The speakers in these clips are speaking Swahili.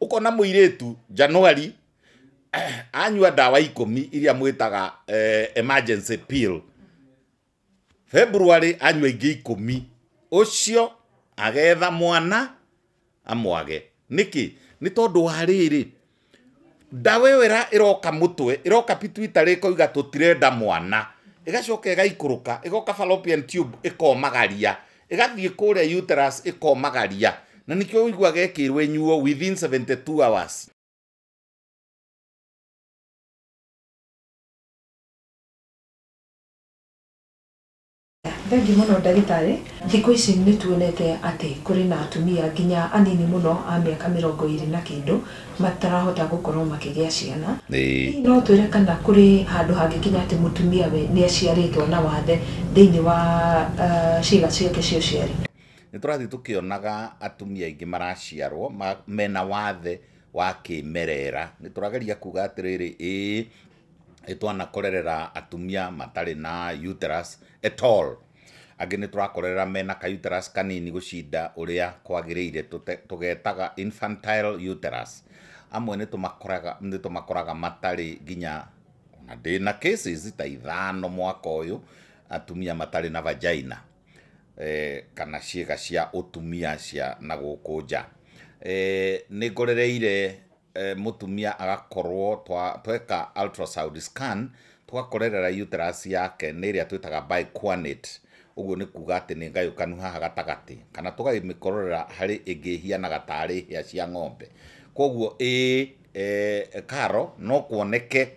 ukona muiretu January anyua dawa 10 iria mwitaga emergency pill. February anyua ingi 10 ucio agetha mwana amwage niki ni tondu hariri dawa ĩyo iroka mutwe iroka pituitary koiga tutirenda mwana igacoka igaikuruka igoka fallopian tube ikomagaria igathie kure uterus ikomagaria na nikio uigwa gekirwe nyuo within 72 hours. Thangi muno ndagitari thikũ ici nĩ tuonete atĩ kũrĩ na atumia nginya anini muno a mĩaka 20 na kĩndũ matarahota gũkorwo makĩgĩa ciana. No twĩre kana kũrĩ handũ hangĩkinya atĩ mũtumia we nĩ aciarĩtwo na wathe thĩinĩ wa ciĩga ciake cia ũciari. Nĩ tũrathiĩ tũkĩonaga atumia aingĩ maraciarwo mena wathe wa kĩmerera. Nĩ tũrageria kuga atĩrĩrĩ twana atumia matarĩ na uterus at all. Angĩ nĩ tũrakorera mena ka uterus kanini gũcinda ũrĩa kwagĩrĩire tũgetaga infantile uterus. Amwe nĩ tũmakoraga matarĩ nginya ona ndĩna cases ta 5 mwaka ũyũ atumia matarĩ na vagina kana ciĩga cia ũtumia cia na gũkũ nja. Nĩ ngorereire mutumia agakorwo tweka ultrasound scan tugakorerera uterus yake nĩ ĩrĩa twĩtaga biquinate. Uguo nĩ kuga atĩ nĩ ngayũkanu haha gatagati kana tũgagĩmĩkororera harĩ ĩngĩ hianaga tarĩ hĩa cia ng'ombe. Koguo karo no kuoneke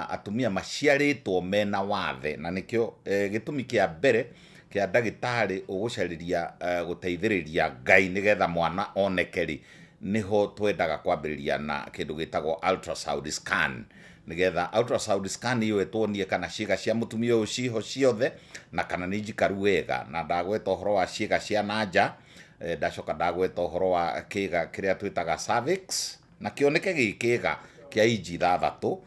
atumia maciarĩtwo mena wathe na nĩkĩo gĩtũmi kĩa mbere kĩa ndagĩtarĩ ũgũcarĩria gũteithĩrĩria Ngai nĩgetha mwana oneke niho twendaga kwambĩrĩria na kĩndũ gĩtagwo ultrasound scan. Nigetha ultrasound scan ĩyo ĩtuonie kana ciĩga cia mũtumia ũyũ ciho ciothe na kana nĩ njikaru wega. Na ndagweta ũhoro wa ciĩga cia nanja, ndacoka ndagweta ũhoro wa kĩĩga kĩrĩa twĩtaga cervix na kĩoneke gĩkĩĩga kĩa inji 3.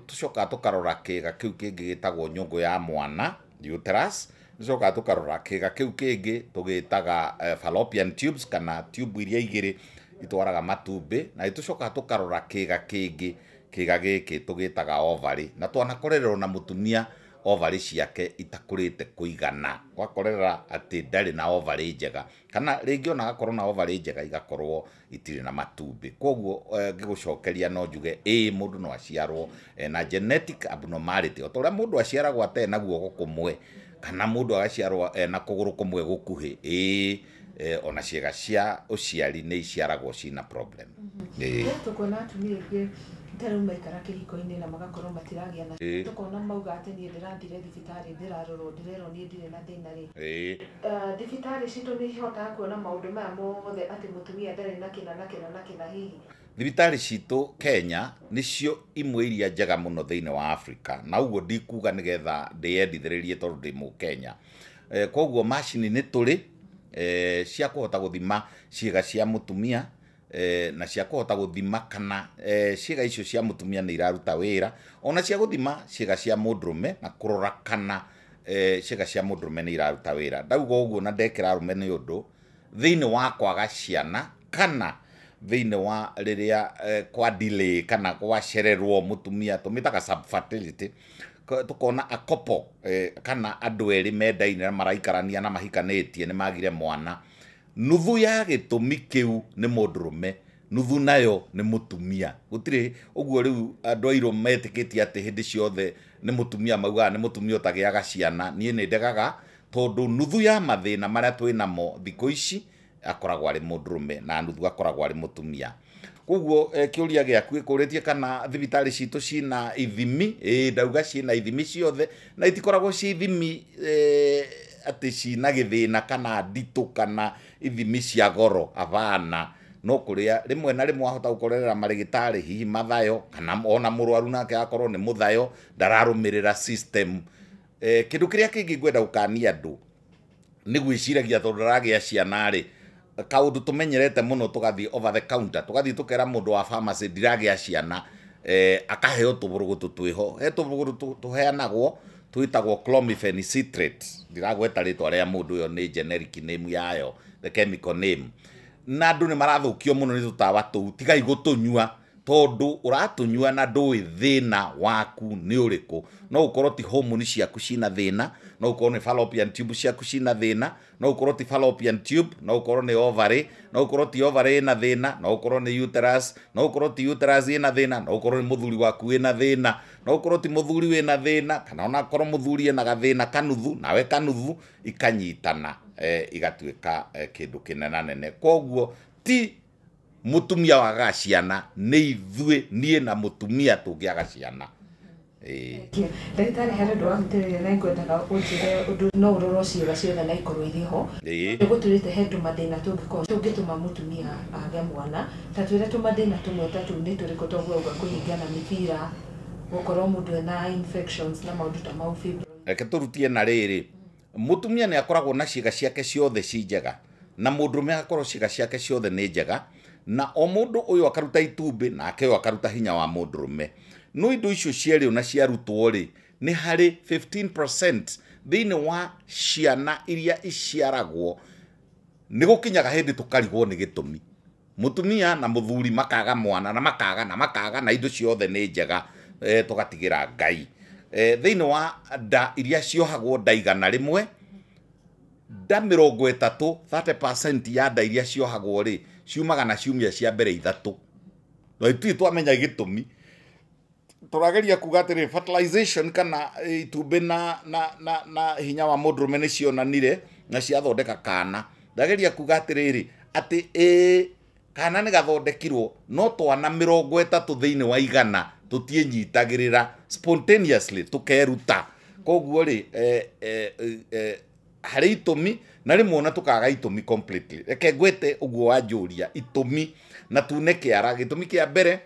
Tucoka tukarora kĩĩga kĩu kĩngĩ gĩtagwo nyũngũ ya mwana uterus. Tucoka tukarora kĩĩga kĩu kĩngĩ tũgĩtaga fallopian tubes kana tube iria igĩrĩ itwaraga matumbĩ. Na tucoka tukarora kĩĩga kĩngĩ kĩĩga gĩkĩ tũgĩtaga ovary. Na twanakorererwo na mũtumia ovary ciake itakũrĩte kũigana, wakorera atĩ ndarĩ na ovary njega kana rĩngĩ ona agakorwo na ovary njega igakorwo itirĩ na matumbĩ. Koguo ngĩgũcokeria no njuge mũndũ no aciarwo na genetic abnormality o ta ũrĩa mũndũ aciaragwo atarĩ na guoko kũmwe kana mũndũ agaciarwo na kũgũrũ kũmwe gũkuhĩ. Ona ciĩga cia ũciari nĩ iciaragwo ciĩna problem. Tukona atumia aingĩ ntaruma ikara kĩhiko-inĩ na magakorwo matiragĩa na tukona mauga atĩ niĩ ndĩrathire thibitarĩ ndĩrarorwo ndĩrerwo niĩ ndirĩ na thĩna rĩ. Thibitarĩ citũ nĩ ihotaga kuona maũndũ maya mothe atĩ mũtumia ndarĩ na kĩna na kĩna na kĩna hihi. Thibitarĩ citũ Kenya nĩcio imwe iria njega mũno thĩinĩ wa Africa na ũguo ndikuga nĩgetha ndĩyendithĩrĩrie tondũ ndĩ Mũkenya. Koguo macini nĩ tũrĩ cia kũhota gũthima ciĩga cia mũtumia na cia kũhota gũthima kana ciĩga icio cia mũtumia nĩ iraruta wĩra, ona cia gũthima ciĩga cia mũndũrũme na kũrora kana ciĩga cia mũndũrũme nĩ iraruta wĩra. Ndauga ũguo na ndekĩra arũme nĩ ũndũ thĩinĩ wa kwaga ciana kana thĩinĩ wa rĩrĩa kwa delay kana gwacererwo mũtumia tũmĩtaga subfertility, tukona a couple kana andũ erĩ mendaine na maraikarania na mahikanĩtie nĩ magire mwana, nuthu ya gĩtũmi kĩu nĩ mũndũrũme, nuthu nayo nĩ mũtumia. Gũtirĩ ũguo rĩu andũ airũ metĩkĩtie atĩ hĩndĩ ciothe nĩ mũtumia maugaga nĩ mũtumia ũtagĩaga ciana. Niĩ nĩ ndegaga tondũ nuthu ya mathĩna marĩa twĩnamo thikũ ici akoragwo arĩ mũndũrũme na nuthu akoragwo arĩ mũtumia. Koguo kĩũria gĩaku gĩkũrĩtie kana thibitarĩ citũ cina ithimi, ndauga cina ithimi ciothe na itikoragwo ci ithimi atĩ cina gĩthĩna kana nditũ kana ithimi cia goro, avana. No kũrĩa rĩmwe na rĩmwe ahota gũkorera marĩgĩtarĩ hihi mathayo kana ona mũrwaru nake akorwo nĩ mũthayo ndararũmĩrĩra system. Kĩndũ kĩrĩa kĩngĩ ngwenda gũkania andũ nĩ gwĩciragia tondũ ndaragĩa ciana rĩ, kaũndũ tũmenyerete mũno tũgathiĩ over the counter, tũgathiĩ tũkera mũndũ wa pharmacy ndiragĩa ciana, akaheo tũbũrũgũtũ twĩho. He tũbũrũgũtũ tũheanagwo twĩtagwo clomiphene citrate, ndiragweta rĩtwa rĩa mũndũ ũyũ nĩ generic name yayo, the chemical name. na andu ni marathukio muno ni tutawa tuu tigai gutunyua tondu uratunyua na ndui thina waku ni uriku no ukorwo ti hormone ciaku cina thina no ukorwo ni fallopian tube ciaku cina thina no ukorwo ti fallopian tube no ukorwo ni ovary no ukorwo ti ovary ina thina no ukorwo ni uterus no ukorwo ti uterus ina thina no ukorwo ni muthuri waku ina thina no ukorwo ti muthuri wina thina kana ona korwo muthuri ena gathina kanuthu nawe kanuthu ikanyitana igatuika kindu kinenanene koguo ti mutumia waga ciana ni ithue nie na mutumia tungiaga ciana ndagitari hari ndo wamutirire na ngwendaga unjire undu no uroro ciuga ciothe na ikorwo iriho guturite hendu mathina tungituma mutumia age mwana ta twire tumathina tumwe tatu ni turiko togwa kuhingana mipira gukorwo mundu ena infections na maundu ta mau fibro reke turutie na riri mutumia ni akoragwo na ciiga ciake ciothe ci njega na mundurume akorwo ciiga ciake ciothe ni njega na o mundu uyu akaruta itumbi na akeo akaruta hinya wa mundurume no indo icio cieri ona ciarutwo ri ni hari 15% thiini wa ciana iria iciaragwo ni gukinyaga hindi tukarigwo ni gitumi mutumia na muthuri makaga mwana na makaga na indo ciothe ni njega tugatigira Ngai thiini wa nda iria ciohagwo ndaigana rimwe nda 30 30% ya nda iria ciohagwo ri ciumaga na ciumia cia mbere ithatu no itui twamenya gitumi turageria kuga atiri fertilization kana itumbi na hinya wa mundurume ni cionanire na ciathondeka kana ndageria kuga atiriri ati kana ni gathondekirwo no twana 30 thiini wa igana tutienyitagirira spontaneously tukeruta koguo ri hari itumi na rimwe ona tukaga itumi completely reke ngwete uguo wanjuria itumi na tune kiara gitumi kia mbere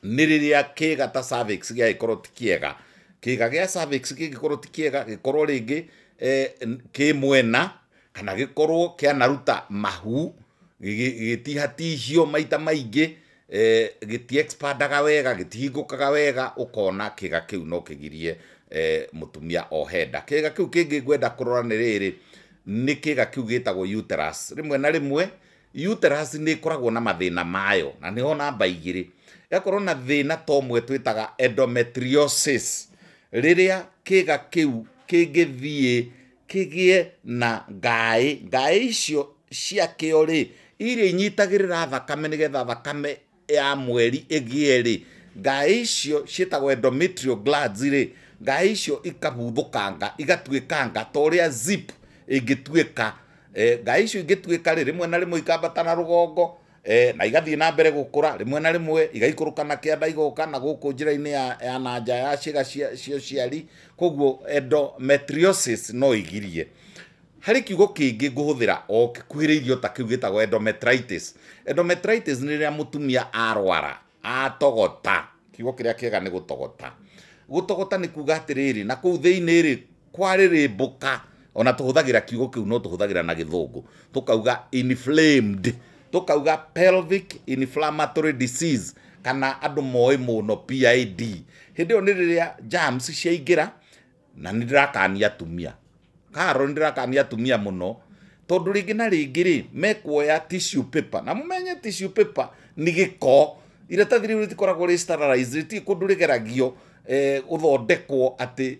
ni riria kiga ta cervix gia ikorwo ti kiega kiga gia cervix gikorwo ti kiega gikorwo ringi ki mwena kana gikorwo kia naruta mahu gitihatihio maita maingi giti expandaga wega gitihingukaga wega ukona kiga kiu no kigirie mutumia ohenda kiga kiu kingi gwenda kurora ni riri ni kiga kiu gitagwo uterus rimwe na rimwe uterus ni ikoragwo na mathina mayo na ni ona baigiri yakorwo na thina tomwe twitaga endometriosis riria kiga kiu kingithie kigie na ngai icio cia kiori iria inyitagirira thakame nigetha thakame ya mweri igieri ngai icio cietagwo endometrial glands ri ngai icio ikabuthukanga igatuikanga toria zip igituika ngai icio igituika rimwe na rimwe ikambata na rugongo na igathie na mbere gukura rimwe na rimwe igaikuruka na kianda igoka na guku njira-ini ya nanja ya ciiga cio ciari koguo endometriosis no igirie hari kiugo kingi nguhuthira o kwiriirio ta kiu gitagwo endometritis ni riria mutumia arwara atogota kiugo kiria kiega ni gutogota ni kuga atiriri na kuu thiini ri kwaririmbuka ona tuhuthagira kiugo kiu no tuhuthagira na githungu tukauga inflamed tukauga pelvic inflammatory disease kana andu moi muno PID hindi yo ni riria germs ciaingira na ndirakania atumia karo ndirakania atumia muno tondu ringi na ringi ri mekuoya tissue paper na mumenye tissue paper ni giko iratathi riu ritikoragwo ri sterilized ti kundu rigeragio uthondekwo ati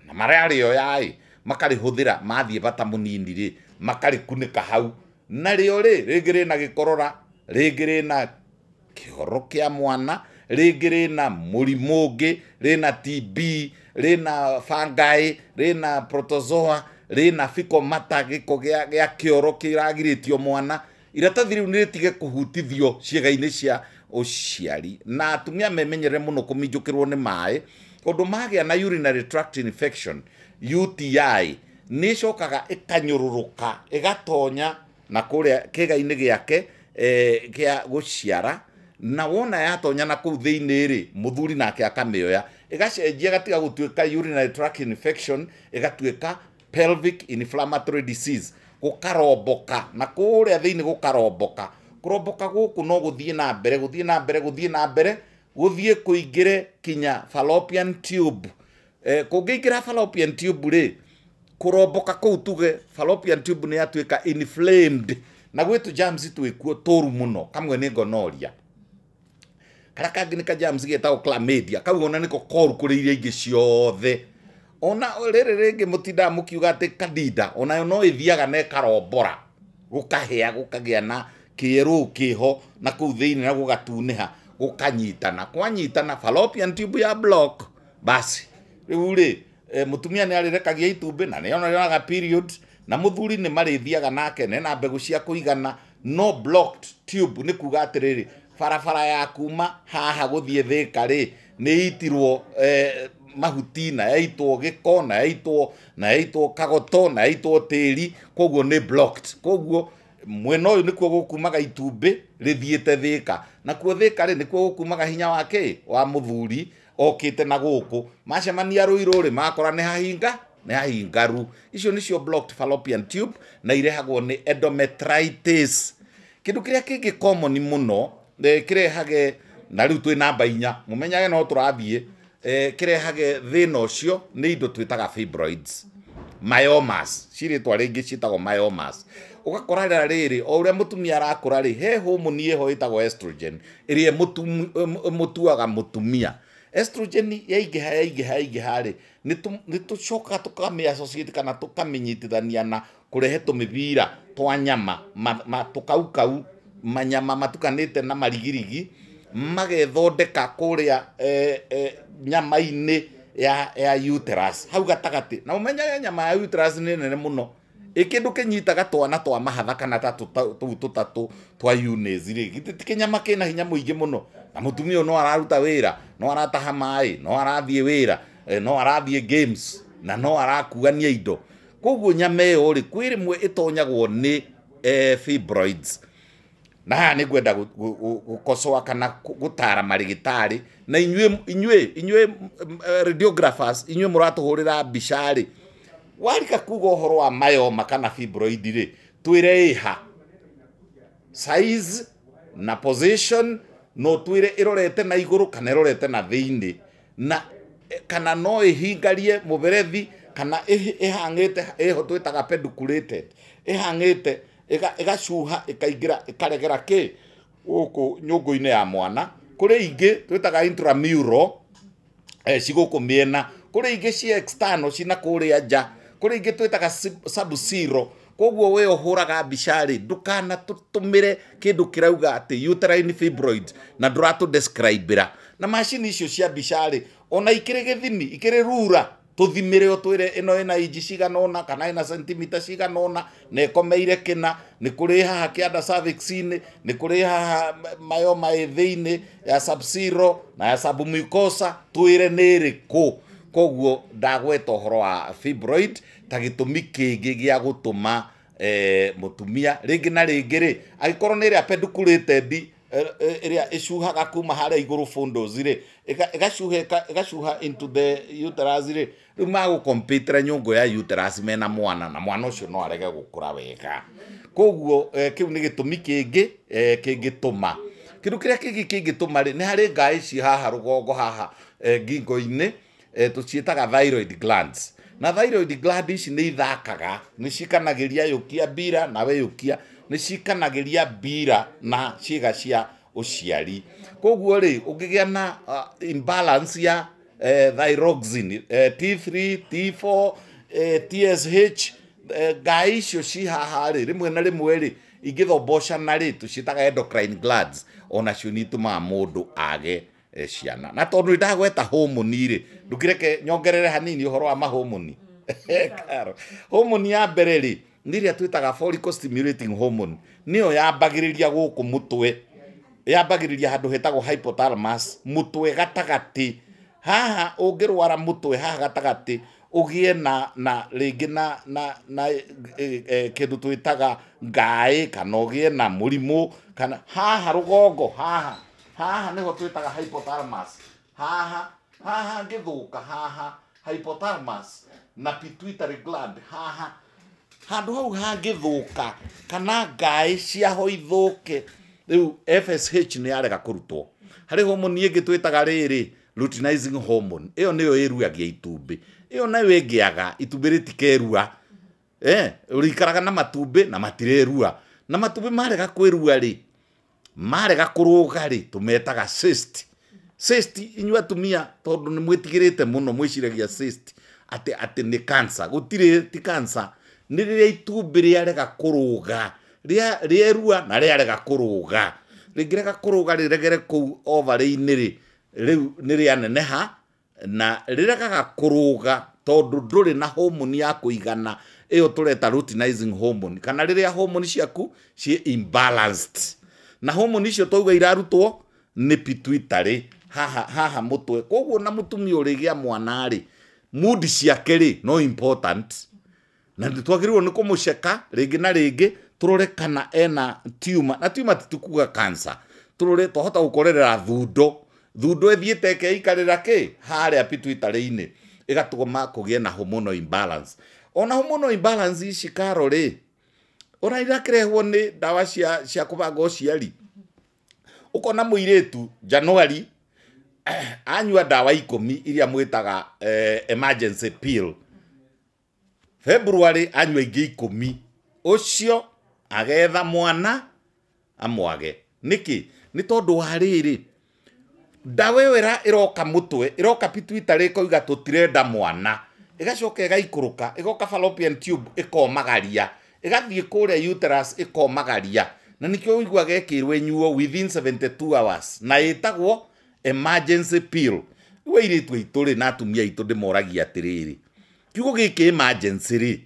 na mariario yai makarihuthira mathie bata munini ri makarikunika hau na rio ri ringiri na gikorora ringiri na kihoro kia mwana ringiri na murimungi rina TB rina fungi rina protozoa rina fecal matter giko gia kioro kiragiritio mwana iratathi riu niritige kuhutithio ciega-ini cia uciari na atumia memenyere muno kuminjukirwo ni mai undu magia na urinary tract infection UTI ni cokaga ikanyururuka igatonya na kuria kiga-ini giake gia guciara na wona yatonya na kuu thiini ri muthuri nake akamioya igacenjia gatiga gutuika urinary tract infection igatuika pelvic inflammatory disease gukaromboka na kuria thiini gukaromboka kuromboka guku no guthie na mbere guthie kuingire kinya fallopian tube kungiingira fallopian tube ri kuromboka kuu tuge fallopian tube ni yatuika inflamed na gwetu germs twikuo toru muno kamwe ni gonorrhea kara kangĩ nĩ ka germs getagwo chlamydia kau ona nĩko koru kũrĩ iria ingĩ ciothe ona rĩrĩ rĩngĩ mũtindaga mũkiuga atĩ candida ona no ĩthiaga na ĩkarombora gũkahĩa gũkagĩa na kĩerũ kĩho na kũu thĩinĩ na gũgatunĩha gũkanyitana kwanyitana fallopian tube ya block basi rĩu rĩ mũtumia nĩ arĩrekagia itumbĩ na nĩ onaga period na mũthuri nĩ marĩthiaga nake na mbegũ cia kũigana no blocked tube nĩ kuga atĩrĩrĩ barabara ya kuma haha gũthiĩ Thĩka rĩ nĩ itirwo mahuti na yaitwo gĩko na yaitwo kagoto na yaitwo tĩri koguo nĩ blocked koguo mwena ũyũ nĩkuo gũkumaga itumbĩ rĩthiĩte Thĩka na kuo Thĩka rĩ nĩkuo gũkumaga hinya wake wa mũthuri okĩte na gũkũ macemania Rũirũ rĩ makora nĩ hahingaru icio nĩcio blocked fallopian tube na irehagwo nĩ endometritis kĩndũ kĩrĩa kĩngĩ common mũno kirehage na riu twi namba 4 mumenyage no turathie kirehage thina ucio ni indo twitaga fibroids myomas ciritwa ringi citagwo myomas ugakora riri o uria mutumia arakura ri he hormone yeho itagwo estrogen iria mutuaga mutumia estrogen yaingĩha ri ni tucoka tukamia associate kana tukamenyitithania na kurehe tumivira twa nyama tukaukau manyama matukanite na marigirigi magethondeka kuria nyama-ini ya uterus hau gatagati na umenya nyama ya uterus ni nene muno ikindu kinyitaga twana twa mahatha kana tutatu twa unis ri kinyama kina hinya muingi muno na mutumia no araruta wira no arataha mai no arathie wira no arathie games na no arakuania indo koguo nyama iyo ri kwirimwe itonyagwo ni fibroids na nĩ ngwenda gũkosoa kana gũtara marigitari na inyue radiographers inyue mũratũhũrĩra mbica rĩ warika kuga ũhoro wa myoma kana fibroid rĩ twĩre iha size na position no twĩre irorete na igũrũ kana irorete na thĩinĩ na kana no ihingarie mũberethi kana ihangĩte iho twĩtaga pediculated ihangĩte igacuha ikaingira ikaregera ki guku nyungu-ini ya mwana kuri ingi twitaga intramural ciguku miena kuri ingi ci external cina kuria nja kuri ingi twitaga sub-zero koguo we uhuraga mbicari ndukana tutumire kindu kirauga ati uterine fibroid na nduratu describera na machine icio cia mbicari ona ikiri githimi ikiri rura tuthimire o twire ino ina inji ciganona kana ina centimeter ciganona na ikomeire kina ni kuri haha kianda cervix-ini ni kuri haha myoma thiini ya sub-zero na ya submucosa twire niri ku koguo ndagweta uhoro wa fibroid ta gitumi kingi gia gutuma mutumia ringi na ringi ri agikorwo ni ria pediculated iria icuhaga kuma haria iguru fundos ri igacuha into the uterus ri riu magukompitira nyungu ya uterus mena mwana na mwana ucio no arege gukura wega koguo kiu ni gitumi kingi kingituma kindu kiria kingituma ri ni hari ngai ci haha rugongo haha ngingo-ini tuciitaga thyroid glands na thyroid gland ici ni ithakaga ni cikanagiria yukia bira na we yukia ni cikanagiria bira na ciiga cia uciari koguo ri ungigia na imbalance ya thyroxine T3 T4 TSH ngai icio ci haha ri rimwe na rimwe ri ingithombocana ri tuciitaga endocrine glands ona cio ni itumaga mundu age ciana na tondu ndagweta hormone ri ndukireke nyongerere hanini uhoro wa mahormone karo hormone ya mbere ri niria twitaga follicle stimulating hormone niyo yambagiriria guku mutwe yambagiriria handu hetagwo hypothalamus mutwe gatagati haha ungirwara mutwe haha gatagati ugie na ringi na kindu twitaga ngai kana ugie na murimu kana haha rugongo haha niho twitaga hypothalamus haha ngithuka haha hypothalamus na pituitary gland haha handu hau hangithuka kana ngai ciaho ithuke riu FSH ni yarega kurutwo hari hormone ingi twitaga riri luteinizing hormone iyo niyo iruagia itumbi iyo nayo ingiaga itumbi ritikerua urikaraga na matumbi na matirerua na matumbĩ marega kwĩrua rĩ marega kũrũga rĩ tũmetaga cyst. Cyst inyuĩ atumia tondũ nĩ mwĩtigĩrĩte mũno mwĩciragia cyst atĩ nĩ cancer. Gũtirĩ ti cancer, nĩ rĩrĩa itumbĩ rĩarega kũrũga, rĩerua na rĩarega kũrũga. Rĩngĩrega kũrũga rĩregere kũu ovary-inĩ rĩ rĩu nĩ rĩaneneha, na rĩregaga kũrũga tondũ ndũrĩ na hormone ya kũigana ĩyo tũreta luteinizing hormone, kana rĩrĩa hormone ciaku ciĩ imbalanced. Na hormone icio twauga irarutwo nĩ pituitary haha mũtwe. Koguo na mũtumia ũrĩgĩa mwana rĩ mood ciake rĩ no important, na nĩtwagĩrĩirwo nĩ kũmũceka rĩngĩ na rĩngĩ tũrore kana ena tumor. Na tumor titukuga cancer, tũrore twahota gũkorerera thundo ĩthiĩte ĩkeikarĩra harĩa pituitary-inĩ ĩgatũma kũgĩe na hormonal imbalance. Ona hormonal imbalance ici Karo rĩ ona irakĩrehwo nĩ ndawa cia kũbanga ũciari. Ũkona mũirĩtu January anyua ndawa 10 iria mwĩtaga emergency pill, February anyua ingĩ 10, ũcio agetha mwana amwage. Nĩkĩ? Nĩ tondũ wa rĩrĩ ndawa ĩyo ĩroka mũtwe, ĩroka pituitary ĩkoiga tũtirenda mwana, ĩgacoka ĩgaikũrũka ĩgoka fallopian tube ĩkomagaria, ĩgathiĩ kũrĩa uterus ĩkomagaria, na nĩkĩo ũiguaga ĩkĩrwo ĩnyuo within 72 hours na ĩtagwo emergency pill. Rĩu airĩtu aitũ rĩ na atumia aitũ ndĩmoragia atĩrĩrĩ, kiugo gĩkĩ emergency rĩ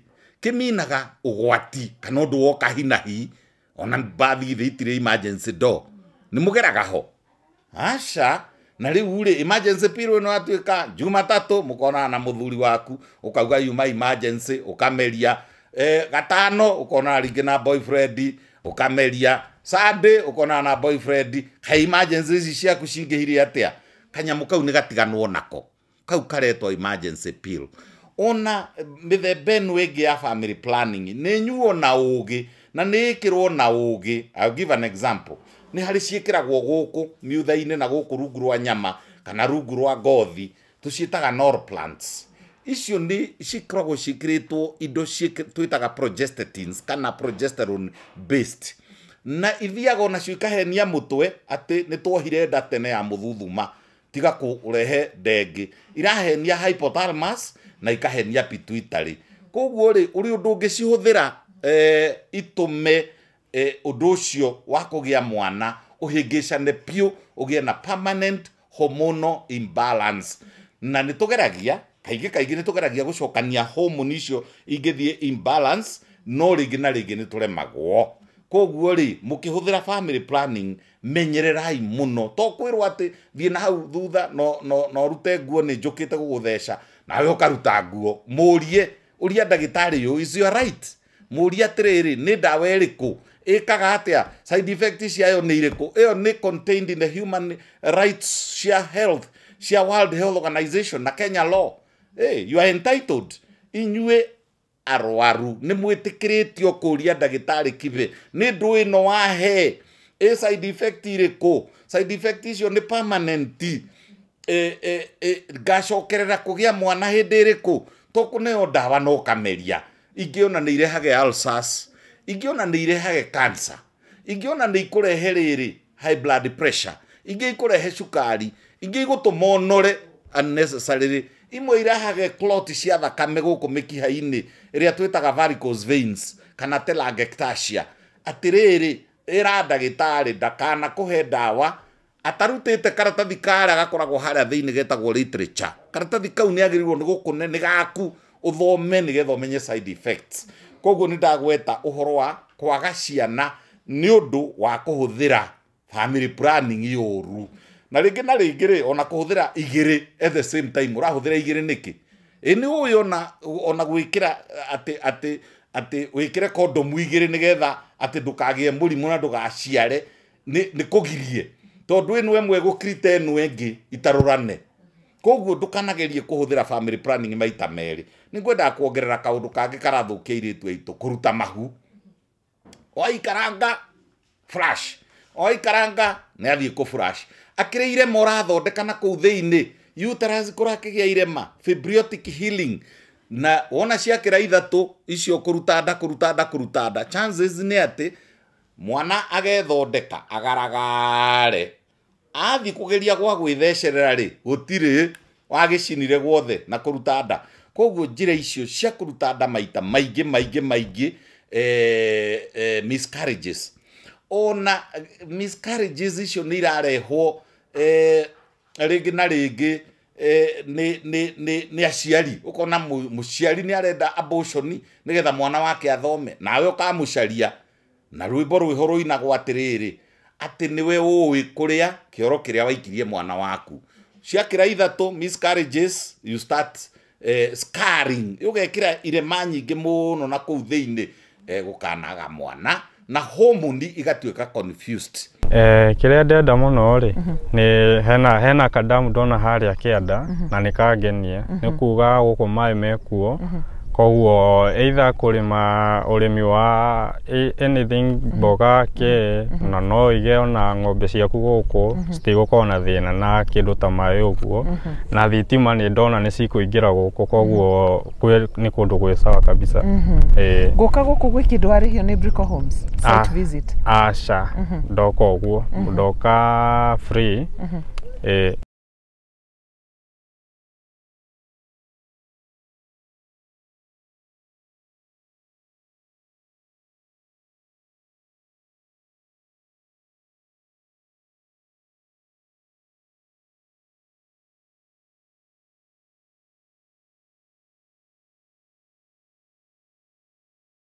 kĩminaga ũgwati kana ũndũ woka hinahi, ona bathi itirĩ emergency do nĩ mũgeraga ho. Aca na rĩu rĩ emergency pill ĩno atuĩka Jumatatũ mũkonana na mũthuri waku ũkauga yuma emergency ũkameria, gatano ũkonana rĩngĩ na boyfriend ũkameria, Sunday ũkonana na boyfriend. Ka emergency ici ciaku cingĩhire atĩa? Kanyamũ kau nĩ gatiganwo nako, kau karetwo emergency pill. Ona mĩthemba ĩno ĩngĩ ya family planning nĩ nyuo na ũgĩ na nĩ ĩkĩrwo na ũgĩ. I'll give an example. Nĩ harĩ ciĩkĩragwo gũkũ miutha-inĩ na gũkũ rungu rwa nyama kana rungu rwa ngothi, tũciĩtaga nor plants. Icio nĩ cikoragwo ciĩkĩrĩtwo indo twĩtaga progestins kana progesterone based, na ithiaga onacio ikahenia mũtwe atĩ nĩ twohire nda tene ya mũthuthuma tiga kũrehe ndengĩ, irahenia hypothalamus na ikahenia pituitary. Koguo rĩ ũrĩ ũndũ ũngĩcihũthĩra itũme ũndũ ũcio wa kũgĩa mwana ũhĩngĩcane piũ, ũgĩe na permanent hormonal imbalance. Na nĩ tũgeragia kaingĩ nĩ tũgeragia gũcokania hormone icio ingĩthiĩ imbalance, no rĩngĩ na rĩngĩ nĩ tũremagwo. Koguo rĩ mũkĩhũthĩra family planning menyererai mũno, to kwĩrwo atĩ thiĩ na hau thutha no rute nguo nĩ njũkĩte gũgũtheca nawe ũkaruta nguo. Mũrie ũria ndagĩtarĩ ũyũ, is you right? Mũria atĩrĩrĩ nĩ ndawa ĩrĩkũ ĩkaga atĩa, side effects ciayo nĩ irĩkũ? Ĩyo nĩ contained in the human rights cia health cia World Health Organization na Kenya law. Hey, you are entitled. Inyuĩ arwaru nĩ mwĩtĩkĩrĩtio kũria ndagĩtarĩ Kibe nĩ ndũĩ no wahe side effect irĩkũ? Side effect icio nĩ permanent, ngacokerera kũgĩa mwana hĩndĩ ĩrĩkũ? Tũkũneo ndawa no kameria. Ingĩona nĩ irehage ulcers, ingĩona nĩ irehage cancer, ingĩona nĩ ikũrehe rĩrĩ high blood pressure, ingĩ ikũrehe cukari, ingĩ igũtũma ũnore unnecessarily, imwe irehage clot cia thakame gũkũ mĩkiha-inĩ ĩrĩa twĩtaga varicose veins kana telangiectasia. Atĩrĩrĩ ĩra ndagĩtarĩ ndakana kũhe ndawa atarutĩte karatathi karĩa gakoragwo harĩa thĩinĩ getagwo literature. Karatathi kau nĩ agĩrĩirwo nĩ gũkũne nĩ gaku ũthome nĩgetha ũmenye side effects. Koguo nĩ ndagweta ũhoro wa kwaga ciana nĩ ũndũ wa kũhũthĩra family planning yũru. Na rĩngĩ na rĩngĩ rĩ ona kũhũthĩra igĩrĩ at the same time. Ũrahũthĩra igĩrĩ nĩkĩ? Nĩ ũĩ ona gwĩkĩra atĩ wĩkĩre kondomu igĩrĩ nĩgetha atĩ ndũkagĩe mũrimũ na ndũgaciare nĩ kũgirie, tondũ ĩno ĩmwe gũkirite ĩno ĩngĩ itarũrane. Koguo ndũkanagerie kũhũthĩra family planning maita merĩ. Nĩngwenda kuongerera kaũndũ kangĩ karathũkia airĩtu aitũ, kũruta mahu. Waikaranga flash, waikaranga nĩ athiĩ kũ flash. Akĩrĩ irema ũrathondeka na kũu thĩinĩ uterus kũrakĩgĩa irema, fibrotic healing, na wona ciakĩra ithatũ icio kũruta nda, chances nĩ atĩ mwana agethondeka agaragare athi kugeria gwa gwithesherera ri gutire wagicinire guothe na kuruta nda koguo njira icio cia kuruta nda maita maingĩ miscarriages ona miscarriages icio ni irarehwo ringi na ringi ni aciari ukona muciari ni arenda abortion nigetha mwana wake athome nawe ukamucaria na rwimbo rwiho ruinagwo atiriri ati niwe uwi kuria kioro kiria waikirie mwana waku ciakira ithatu miscarriages you start scarring ugekira irema nyingi muno na kuu thiini gukanaga mwana na hormone igatuika confused. Kiria ndenda muno ri ni hena kadamu ndona haria kianda na nikangenie ni kuga guku mai mekuo koguo either kurima urimi wa anything boga ke no ige ona ng'ombe ciaku guku citigukona na thina na kindu ta mai uguo na thitima ni ndona ni cikuingira guku koguo ni kundu gwi sawa kabisa. Guka guku gwi kindu arihio ni Brico Homes site visit asha ndoka uguo ndoka free